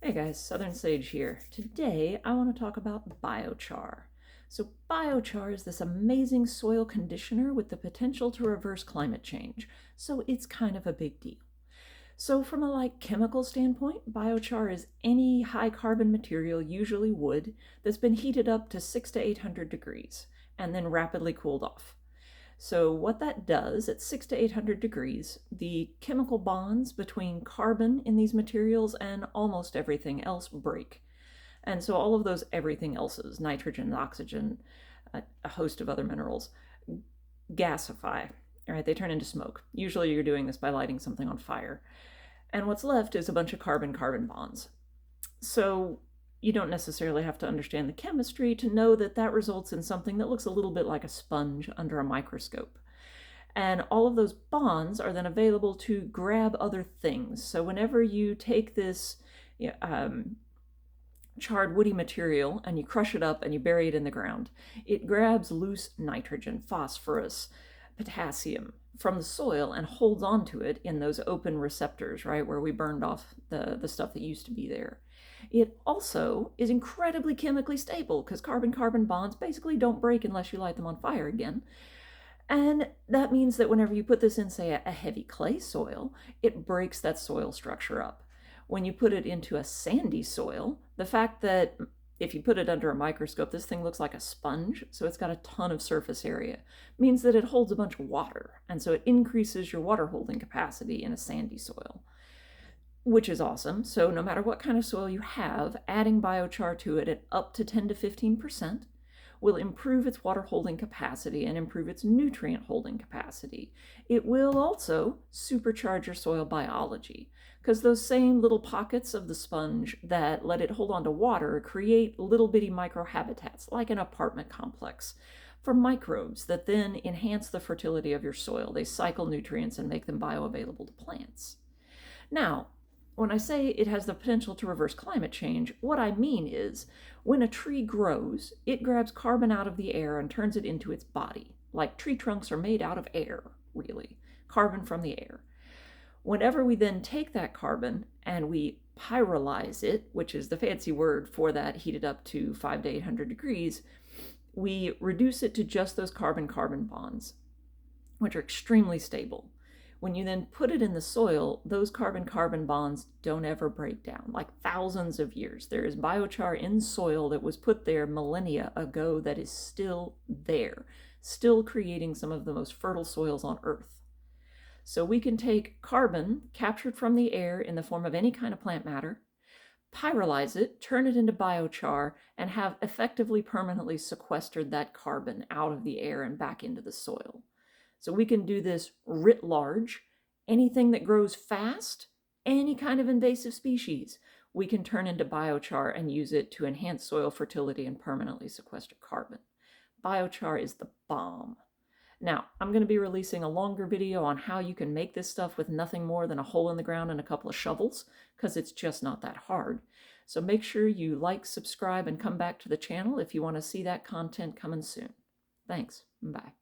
Hey guys, Southern Sage here. Today I want to talk about biochar. So biochar is this amazing soil conditioner with the potential to reverse climate change. So it's kind of a big deal. So from a chemical standpoint, biochar is any high carbon material, usually wood, that's been heated up to 6 to 800 degrees and then rapidly cooled off. So what that does at 6 to 800 degrees, the chemical bonds between carbon in these materials and almost everything else break. And so all of those everything else's, nitrogen, oxygen, a host of other minerals, gasify, right? They turn into smoke. Usually you're doing this by lighting something on fire. And what's left is a bunch of carbon-carbon bonds. So you don't necessarily have to understand the chemistry to know that that results in something that looks a little bit like a sponge under a microscope. And all of those bonds are then available to grab other things. So whenever you take this charred woody material and you crush it up and you bury it in the ground, it grabs loose nitrogen, phosphorus, potassium from the soil and holds onto it in those open receptors, right, where we burned off the stuff that used to be there. It also is incredibly chemically stable because carbon-carbon bonds basically don't break unless you light them on fire again. And that means that whenever you put this in, say, a heavy clay soil, it breaks that soil structure up. When you put it into a sandy soil, the fact that if you put it under a microscope, this thing looks like a sponge, so it's got a ton of surface area, means that it holds a bunch of water, and so it increases your water holding capacity in a sandy soil, which is awesome. So no matter what kind of soil you have, adding biochar to it at up to 10 to 15% will improve its water holding capacity and improve its nutrient holding capacity. It will also supercharge your soil biology, because those same little pockets of the sponge that let it hold on to water create little bitty microhabitats, like an apartment complex, for microbes that then enhance the fertility of your soil. They cycle nutrients and make them bioavailable to plants. Now, when I say it has the potential to reverse climate change, what I mean is when a tree grows, it grabs carbon out of the air and turns it into its body. Like tree trunks are made out of air, really, carbon from the air. Whenever we then take that carbon and we pyrolyze it, which is the fancy word for that heated up to 5 to 800 degrees, we reduce it to just those carbon-carbon bonds, which are extremely stable. When you then put it in the soil, those carbon-carbon bonds don't ever break down, like thousands of years. There is biochar in soil that was put there millennia ago that is still there, still creating some of the most fertile soils on Earth. So we can take carbon captured from the air in the form of any kind of plant matter, pyrolyze it, turn it into biochar, and have effectively permanently sequestered that carbon out of the air and back into the soil. So we can do this writ large. Anything that grows fast, any kind of invasive species, we can turn into biochar and use it to enhance soil fertility and permanently sequester carbon. Biochar is the bomb. Now, I'm going to be releasing a longer video on how you can make this stuff with nothing more than a hole in the ground and a couple of shovels, because it's just not that hard. So make sure you like, subscribe, and come back to the channel if you want to see that content coming soon. Thanks. Bye.